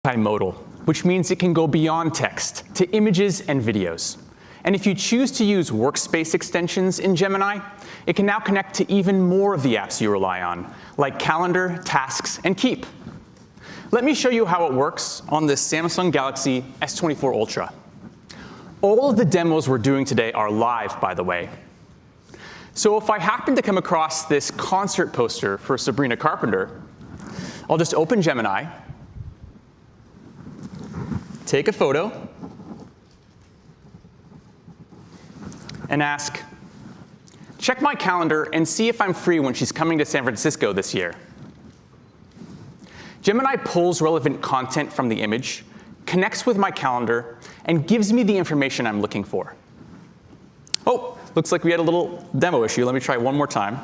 multimodal, which means it can go beyond text to images and videos. And if you choose to use workspace extensions in Gemini, it can now connect to even more of the apps you rely on, like Calendar, Tasks, and Keep. Let me show you how it works on this Samsung Galaxy S24 Ultra. All of the demos we're doing today are live, by the way. So if I happen to come across this concert poster for Sabrina Carpenter, I'll just open Gemini, take a photo, and ask, check my calendar and see if I'm free when she's coming to San Francisco this year. Gemini pulls relevant content from the image, connects with my calendar, and gives me the information I'm looking for. Oh, looks like we had a little demo issue. Let me try one more time.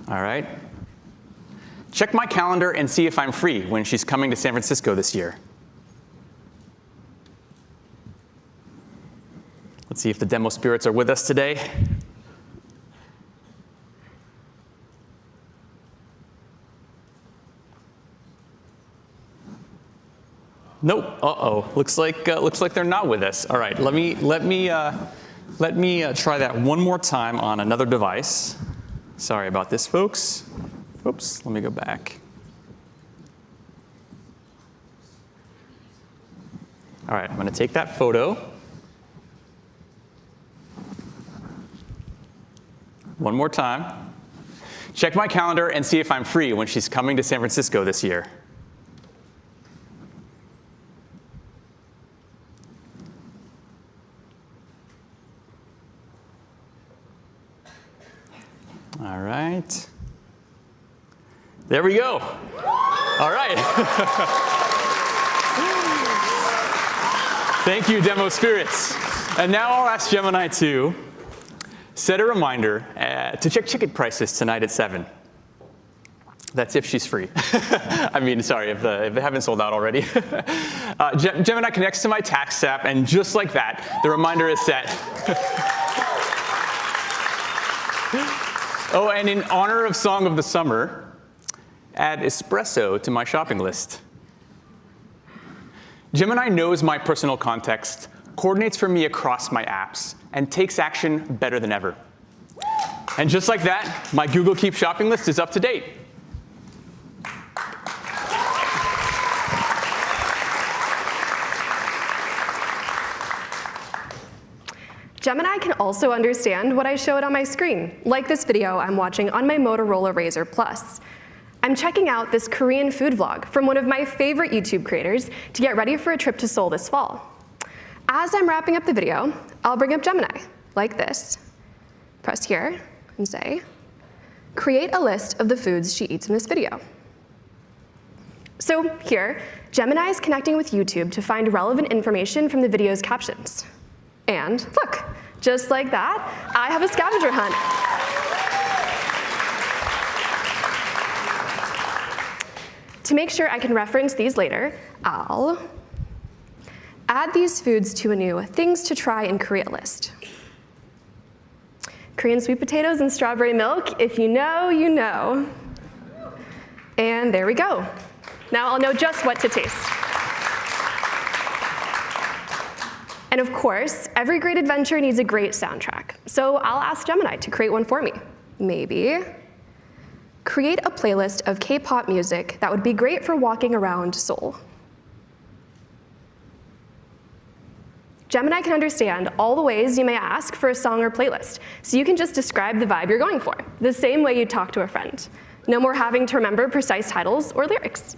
All right. Check my calendar and see if I'm free when she's coming to San Francisco this year. Let's see if the demo spirits are with us today. Nope. Uh-oh. Looks like they're not with us. All right. Let me try that one more time on another device. Sorry about this, folks. Oops, let me go back. All right, I'm going to take that photo. One more time. Check my calendar and see if I'm free when she's coming to San Francisco this year. All right. There we go. All right. Thank you, Demo Spirits. And now I'll ask Gemini to set a reminder to check ticket prices tonight at 7. That's if she's free. I mean, sorry, if they haven't sold out already. Gemini connects to my tax app, and just like that, the reminder is set. Oh, and in honor of Song of the Summer, add espresso to my shopping list. Gemini knows my personal context, coordinates for me across my apps, and takes action better than ever. And just like that, my Google Keep shopping list is up to date. Gemini can also understand what I showed on my screen, like this video I'm watching on my Motorola Razr Plus. I'm checking out this Korean food vlog from one of my favorite YouTube creators to get ready for a trip to Seoul this fall. As I'm wrapping up the video, I'll bring up Gemini, like this. Press here and say, create a list of the foods she eats in this video. So here, Gemini is connecting with YouTube to find relevant information from the video's captions. And look, just like that, I have a scavenger hunt. To make sure I can reference these later, I'll add these foods to a new Things to Try in Korea list. Korean sweet potatoes and strawberry milk, if you know, you know. And there we go. Now I'll know just what to taste. And of course, every great adventure needs a great soundtrack. So I'll ask Gemini to create one for me. Maybe create a playlist of K-pop music that would be great for walking around Seoul. Gemini can understand all the ways you may ask for a song or playlist, so you can just describe the vibe you're going for, the same way you'd talk to a friend. No more having to remember precise titles or lyrics.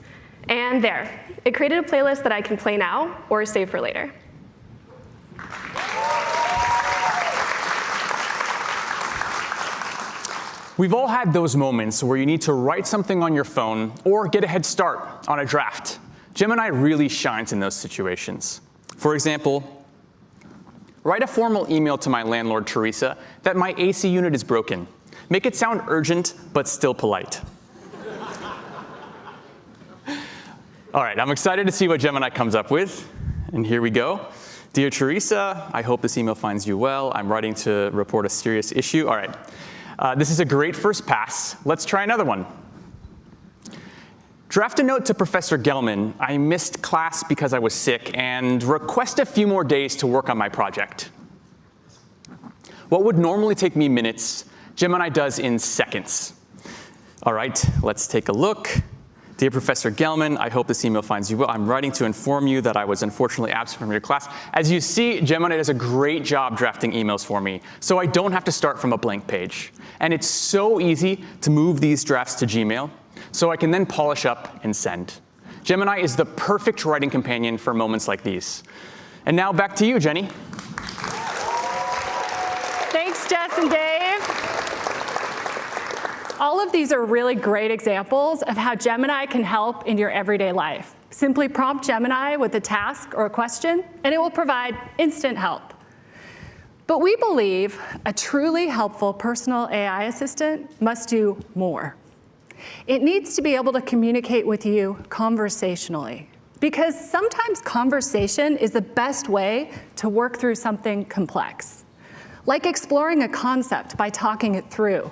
And there, it created a playlist that I can play now or save for later. We've all had those moments where you need to write something on your phone or get a head start on a draft. Gemini really shines in those situations. For example, write a formal email to my landlord, Teresa, that my AC unit is broken. Make it sound urgent, but still polite. All right, I'm excited to see what Gemini comes up with. And here we go. Dear Teresa, I hope this email finds you well. I'm writing to report a serious issue. All right. This is a great first pass. Let's try another one. Draft a note to Professor Gelman. I missed class because I was sick, and request a few more days to work on my project. What would normally take me minutes, Gemini does in seconds. All right, let's take a look. Dear Professor Gelman, I hope this email finds you well. I'm writing to inform you that I was unfortunately absent from your class. As you see, Gemini does a great job drafting emails for me, so I don't have to start from a blank page. And it's so easy to move these drafts to Gmail, so I can then polish up and send. Gemini is the perfect writing companion for moments like these. And now back to you, Jenny. Thanks, Jess and Dave. All of these are really great examples of how Gemini can help in your everyday life. Simply prompt Gemini with a task or a question, and it will provide instant help. But we believe a truly helpful personal AI assistant must do more. It needs to be able to communicate with you conversationally, because sometimes conversation is the best way to work through something complex, like exploring a concept by talking it through,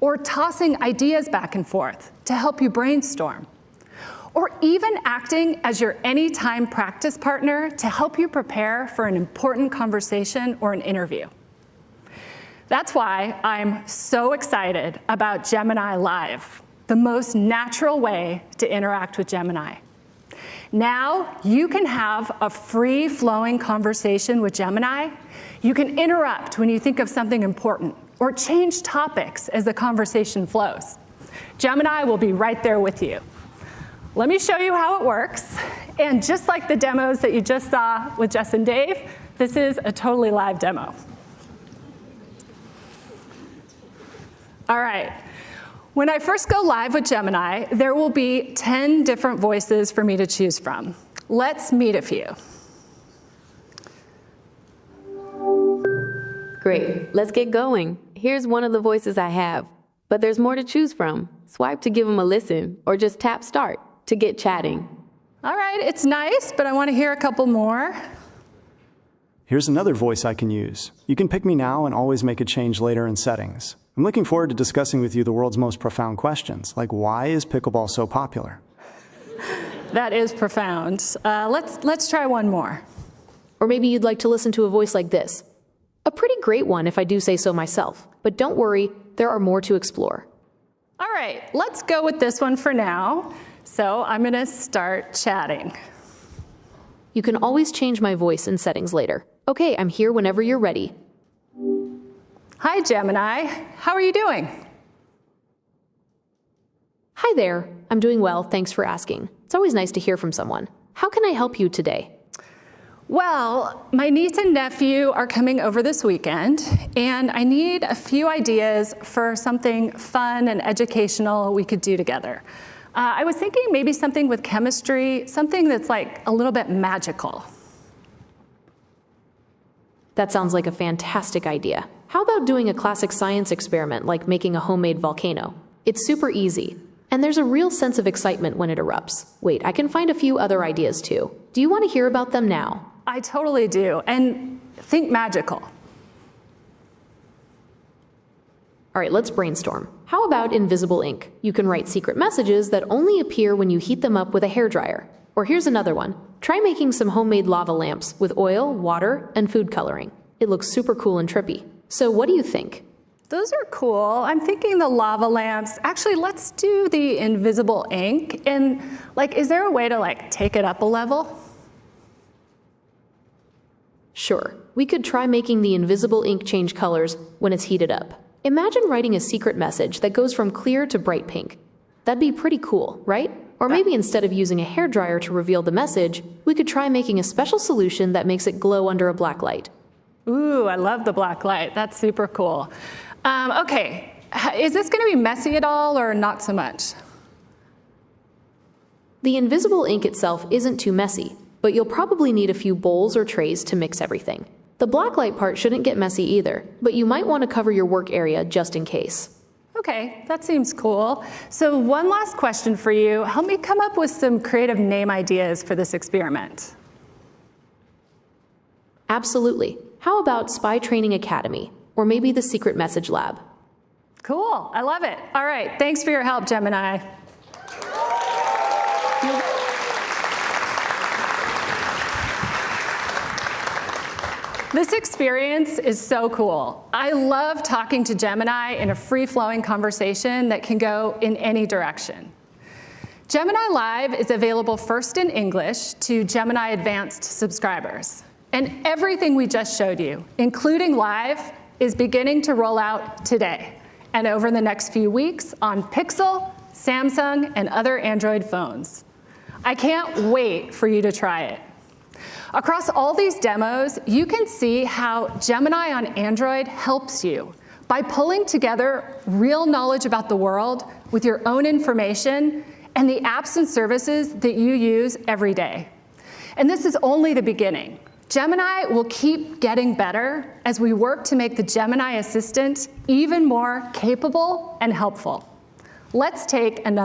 or tossing ideas back and forth to help you brainstorm, or even acting as your anytime practice partner to help you prepare for an important conversation or an interview. That's why I'm so excited about Gemini Live, the most natural way to interact with Gemini. Now you can have a free-flowing conversation with Gemini. You can interrupt when you think of something important, or change topics as the conversation flows. Gemini will be right there with you. Let me show you how it works. And just like the demos that you just saw with Jess and Dave, this is a totally live demo. All right. When I first go live with Gemini, there will be 10 different voices for me to choose from. Let's meet a few. Great, let's get going. Here's one of the voices I have, but there's more to choose from. Swipe to give them a listen, or just tap start to get chatting. All right, it's nice, but I want to hear a couple more. Here's another voice I can use. You can pick me now and always make a change later in settings. I'm looking forward to discussing with you the world's most profound questions, like why is pickleball so popular? That is profound. Let's try one more. Or maybe you'd like to listen to a voice like this. A pretty great one if I do say so myself, but don't worry, there are more to explore. All right, let's go with this one for now. So I'm going to start chatting. You can always change my voice in settings later. Okay, I'm here whenever you're ready. Hi, Gemini. How are you doing? Hi there. I'm doing well, thanks for asking. It's always nice to hear from someone. How can I help you today? Well, my niece and nephew are coming over this weekend, and I need a few ideas for something fun and educational we could do together. I was thinking maybe something with chemistry, something that's like a little bit magical. That sounds like a fantastic idea. How about doing a classic science experiment like making a homemade volcano? It's super easy, and there's a real sense of excitement when it erupts. Wait, I can find a few other ideas too. Do you want to hear about them now? I totally do, and think magical. All right, let's brainstorm. How about invisible ink? You can write secret messages that only appear when you heat them up with a hairdryer. Or here's another one. Try making some homemade lava lamps with oil, water, and food coloring. It looks super cool and trippy. So what do you think? Those are cool. I'm thinking the lava lamps. Actually, let's do the invisible ink. And is there a way to take it up a level? Sure. We could try making the invisible ink change colors when it's heated up. Imagine writing a secret message that goes from clear to bright pink. That'd be pretty cool, right? Or maybe instead of using a hairdryer to reveal the message, we could try making a special solution that makes it glow under a black light. Ooh, I love the black light. That's super cool. Okay, is this going to be messy at all or not so much? The invisible ink itself isn't too messy, but you'll probably need a few bowls or trays to mix everything. The blacklight part shouldn't get messy either, but you might want to cover your work area just in case. Okay, that seems cool. So one last question for you. Help me come up with some creative name ideas for this experiment. Absolutely. How about Spy Training Academy? Or maybe the Secret Message Lab? Cool, I love it. All right, thanks for your help, Gemini. This experience is so cool. I love talking to Gemini in a free-flowing conversation that can go in any direction. Gemini Live is available first in English to Gemini Advanced subscribers. And everything we just showed you, including Live, is beginning to roll out today and over the next few weeks on Pixel, Samsung, and other Android phones. I can't wait for you to try it. Across all these demos, you can see how Gemini on Android helps you by pulling together real knowledge about the world with your own information and the apps and services that you use every day. And this is only the beginning. Gemini will keep getting better as we work to make the Gemini Assistant even more capable and helpful. Let's take another